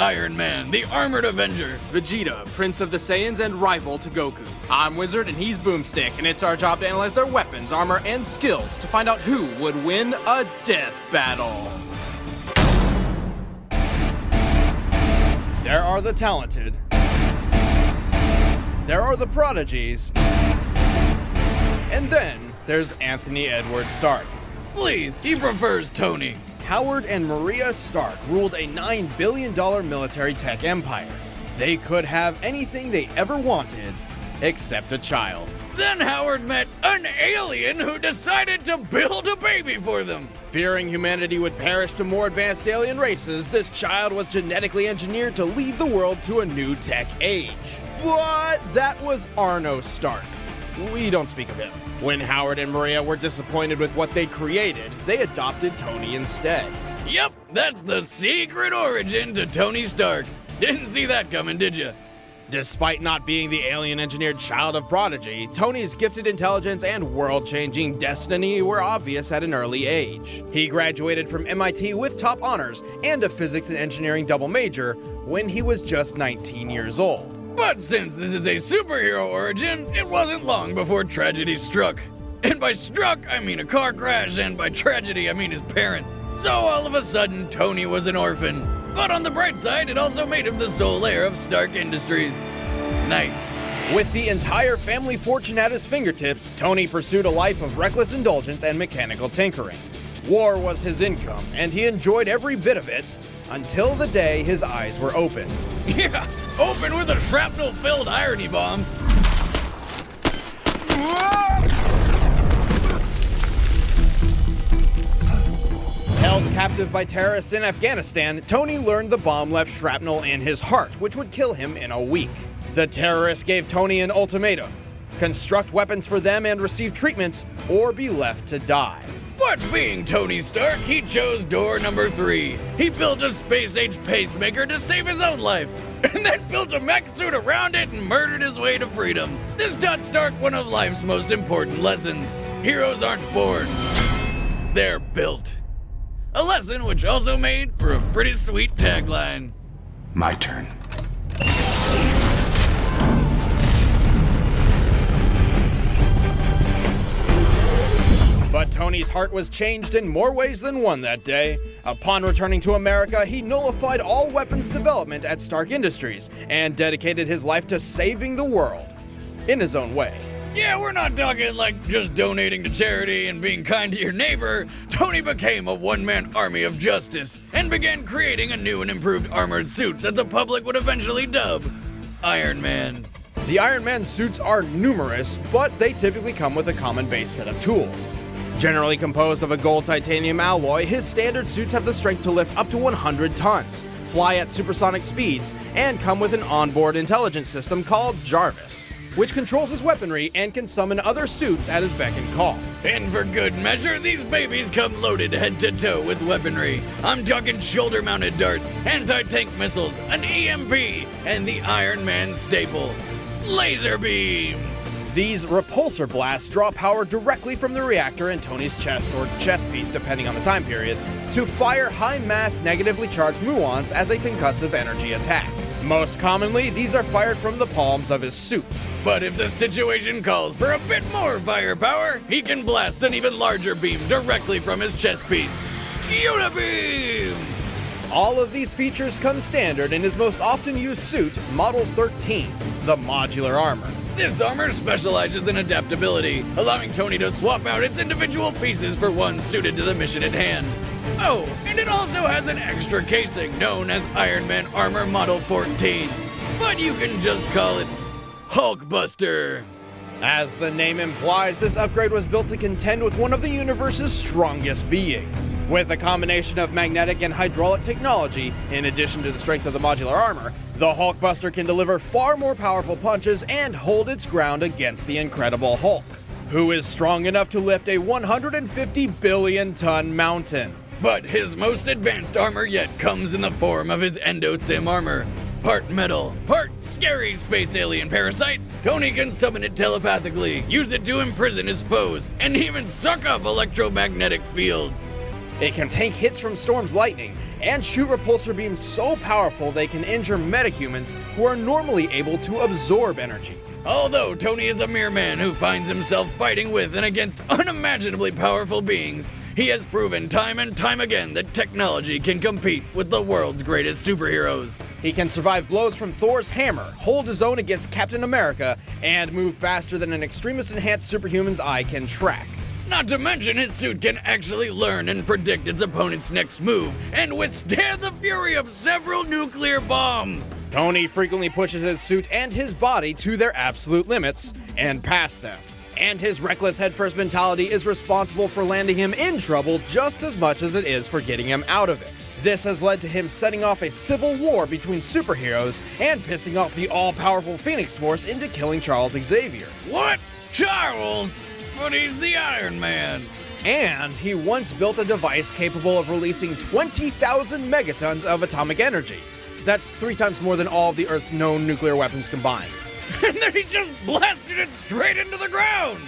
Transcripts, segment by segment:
Iron Man, the Armored Avenger. Vegeta, Prince of the Saiyans and rival to Goku. I'm Wizard and he's Boomstick, and it's our job to analyze their weapons, armor, and skills to find out who would win a death battle. There are the talented. There are the prodigies. And then there's Anthony Edward Stark. Please, he prefers Tony. Howard and Maria Stark ruled a $9 billion military tech empire. They could have anything they ever wanted, except a child. Then Howard met an alien who decided to build a baby for them. Fearing humanity would perish to more advanced alien races, this child was genetically engineered to lead the world to a new tech age. But that was Arno Stark. We don't speak of him. When Howard and Maria were disappointed with what they created, they adopted Tony instead. Yep, that's the secret origin to Tony Stark. Didn't see that coming, did ya? Despite not being the alien-engineered child of prodigy, Tony's gifted intelligence and world-changing destiny were obvious at an early age. He graduated from MIT with top honors and a physics and engineering double major when he was just 19 years old. But since this is a superhero origin, it wasn't long before tragedy struck. And by struck, I mean a car crash, and by tragedy, I mean his parents. So all of a sudden, Tony was an orphan. But on the bright side, it also made him the sole heir of Stark Industries. Nice. With the entire family fortune at his fingertips, Tony pursued a life of reckless indulgence and mechanical tinkering. War was his income, and he enjoyed every bit of it, until the day his eyes were opened. Yeah, open with a shrapnel-filled irony bomb. Held captive by terrorists in Afghanistan, Tony learned the bomb left shrapnel in his heart, which would kill him in a week. The terrorists gave Tony an ultimatum: construct weapons for them and receive treatment, or be left to die. But being Tony Stark, he chose door number 3. He built a space-age pacemaker to save his own life, and then built a mech suit around it and murdered his way to freedom. This taught Stark one of life's most important lessons. Heroes aren't born, they're built. A lesson which also made for a pretty sweet tagline. My turn. But Tony's heart was changed in more ways than one that day. Upon returning to America, he nullified all weapons development at Stark Industries and dedicated his life to saving the world, in his own way. Yeah, we're not talking like just donating to charity and being kind to your neighbor. Tony became a one-man army of justice and began creating a new and improved armored suit that the public would eventually dub Iron Man. The Iron Man suits are numerous, but they typically come with a common base set of tools. Generally composed of a gold titanium alloy, his standard suits have the strength to lift up to 100 tons, fly at supersonic speeds, and come with an onboard intelligence system called Jarvis, which controls his weaponry and can summon other suits at his beck and call. And for good measure, these babies come loaded head to toe with weaponry. I'm talking shoulder-mounted darts, anti-tank missiles, an EMP, and the Iron Man staple, laser beams. These repulsor blasts draw power directly from the reactor in Tony's chest or chest piece, depending on the time period, to fire high-mass negatively charged muons as a concussive energy attack. Most commonly, these are fired from the palms of his suit. But if the situation calls for a bit more firepower, he can blast an even larger beam directly from his chest piece. Unibeam! All of these features come standard in his most often used suit, Model 13, the modular armor. This armor specializes in adaptability, allowing Tony to swap out its individual pieces for one suited to the mission at hand. Oh, and it also has an extra casing known as Iron Man Armor Model 14. But you can just call it Hulkbuster. As the name implies, this upgrade was built to contend with one of the universe's strongest beings. With a combination of magnetic and hydraulic technology, in addition to the strength of the modular armor, the Hulkbuster can deliver far more powerful punches and hold its ground against the Incredible Hulk, who is strong enough to lift a 150 billion ton mountain. But his most advanced armor yet comes in the form of his Endosim armor. Part metal, part scary space alien parasite, Tony can summon it telepathically, use it to imprison his foes, and even suck up electromagnetic fields. It can tank hits from Storm's lightning and shoot repulsor beams so powerful they can injure metahumans who are normally able to absorb energy. Although Tony is a mere man who finds himself fighting with and against unimaginably powerful beings, he has proven time and time again that technology can compete with the world's greatest superheroes. He can survive blows from Thor's hammer, hold his own against Captain America, and move faster than an extremist enhanced superhuman's eye can track. Not to mention his suit can actually learn and predict its opponent's next move and withstand the fury of several nuclear bombs. Tony frequently pushes his suit and his body to their absolute limits and past them. And his reckless headfirst mentality is responsible for landing him in trouble just as much as it is for getting him out of it. This has led to him setting off a civil war between superheroes and pissing off the all-powerful Phoenix Force into killing Charles Xavier. What? Charles? But he's the Iron Man. And he once built a device capable of releasing 20,000 megatons of atomic energy. That's 3 times more than all of the Earth's known nuclear weapons combined. And then he just blasted it straight into the ground!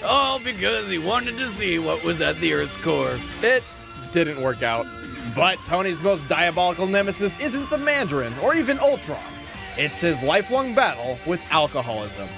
All because he wanted to see what was at the Earth's core. It didn't work out. But Tony's most diabolical nemesis isn't the Mandarin or even Ultron. It's his lifelong battle with alcoholism.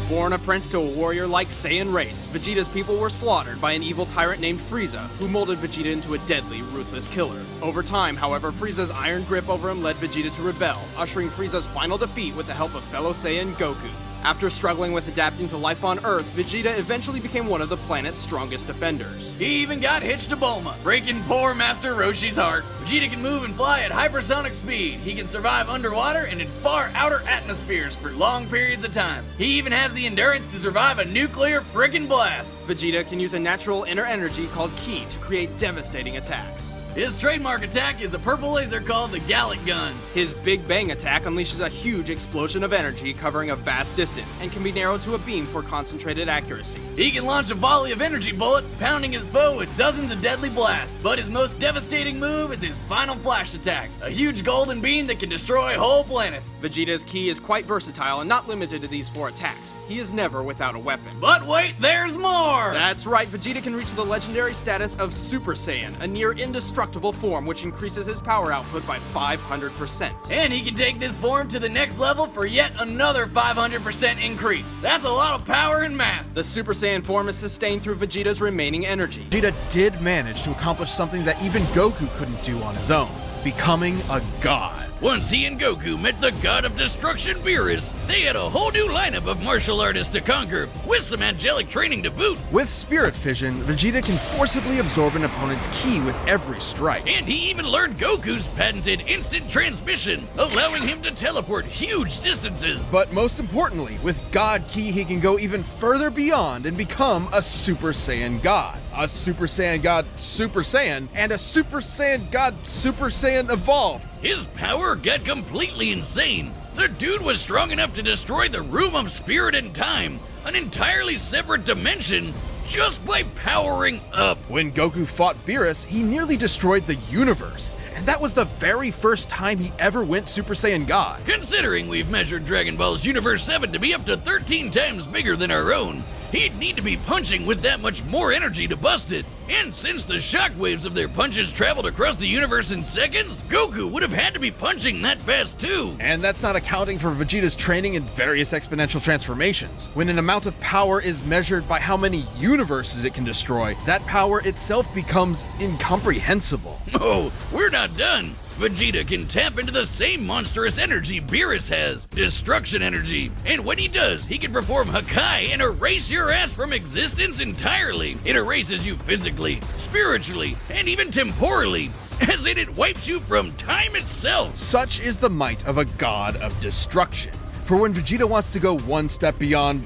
Born a prince to a warrior-like Saiyan race, Vegeta's people were slaughtered by an evil tyrant named Frieza, who molded Vegeta into a deadly, ruthless killer. Over time, however, Frieza's iron grip over him led Vegeta to rebel, ushering Frieza's final defeat with the help of fellow Saiyan Goku. After struggling with adapting to life on Earth, Vegeta eventually became one of the planet's strongest defenders. He even got hitched to Bulma, breaking poor Master Roshi's heart. Vegeta can move and fly at hypersonic speed. He can survive underwater and in far outer atmospheres for long periods of time. He even has the endurance to survive a nuclear frickin' blast. Vegeta can use a natural inner energy called Ki to create devastating attacks. His trademark attack is a purple laser called the Gallic Gun. His Big Bang attack unleashes a huge explosion of energy covering a vast distance and can be narrowed to a beam for concentrated accuracy. He can launch a volley of energy bullets, pounding his foe with dozens of deadly blasts. But his most devastating move is his final flash attack, a huge golden beam that can destroy whole planets. Vegeta's Ki is quite versatile and not limited to these 4 attacks. He is never without a weapon. But wait, there's more! That's right, Vegeta can reach the legendary status of Super Saiyan, a near indestructible form which increases his power output by 500%. And he can take this form to the next level for yet another 500% increase. That's a lot of power and math. The Super Saiyan form is sustained through Vegeta's remaining energy. Vegeta did manage to accomplish something that even Goku couldn't do on his own, becoming a god. Once he and Goku met the god of destruction Beerus, they had a whole new lineup of martial artists to conquer, with some angelic training to boot. With Spirit Fission, Vegeta can forcibly absorb an opponent's ki with every strike. And he even learned Goku's patented instant transmission, allowing him to teleport huge distances. But most importantly, with God Ki, he can go even further beyond and become a Super Saiyan God. A Super Saiyan God Super Saiyan, and a Super Saiyan God Super Saiyan Evolved. His power got completely insane. The dude was strong enough to destroy the Room of Spirit and Time, an entirely separate dimension, just by powering up. When Goku fought Beerus, he nearly destroyed the universe. And that was the very first time he ever went Super Saiyan God. Considering we've measured Dragon Ball's Universe 7 to be up to 13 times bigger than our own, he'd need to be punching with that much more energy to bust it. And since the shockwaves of their punches traveled across the universe in seconds, Goku would have had to be punching that fast too. And that's not accounting for Vegeta's training in various exponential transformations. When an amount of power is measured by how many universes it can destroy, that power itself becomes incomprehensible. Oh, we're not done. Vegeta can tap into the same monstrous energy Beerus has, destruction energy. And when he does, he can perform Hakai and erase your ass from existence entirely. It erases you physically, spiritually, and even temporally, as in it wipes you from time itself. Such is the might of a god of destruction. For when Vegeta wants to go one step beyond,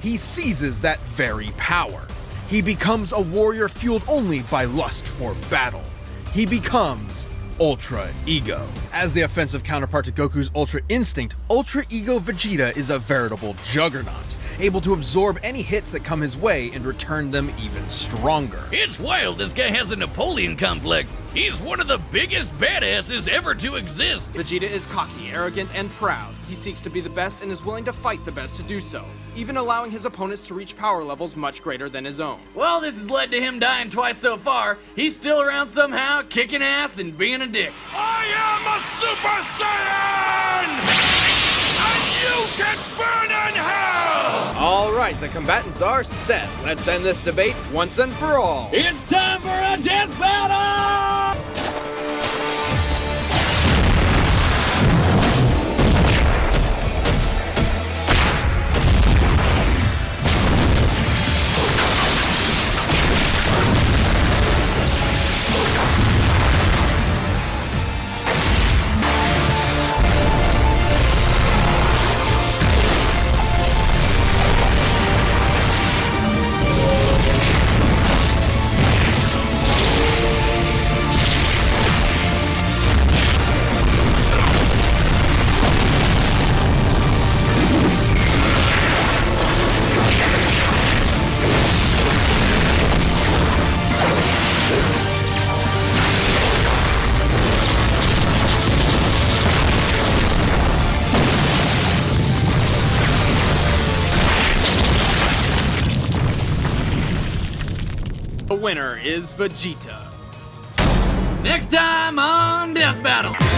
he seizes that very power. He becomes a warrior fueled only by lust for battle. He becomes Ultra Ego. As the offensive counterpart to Goku's Ultra Instinct, Ultra Ego Vegeta is a veritable juggernaut. able to absorb any hits that come his way and return them even stronger. It's wild this guy has a Napoleon complex. He's one of the biggest badasses ever to exist. Vegeta is cocky, arrogant, and proud. He seeks to be the best and is willing to fight the best to do so, even allowing his opponents to reach power levels much greater than his own. Well, this has led to him dying twice so far. He's still around somehow, kicking ass and being a dick. I am a Super Saiyan! And you can burn in hell! Alright, the combatants are set. Let's end this debate once and for all. It's time for a death battle! The winner is Vegeta. Next time on Death Battle.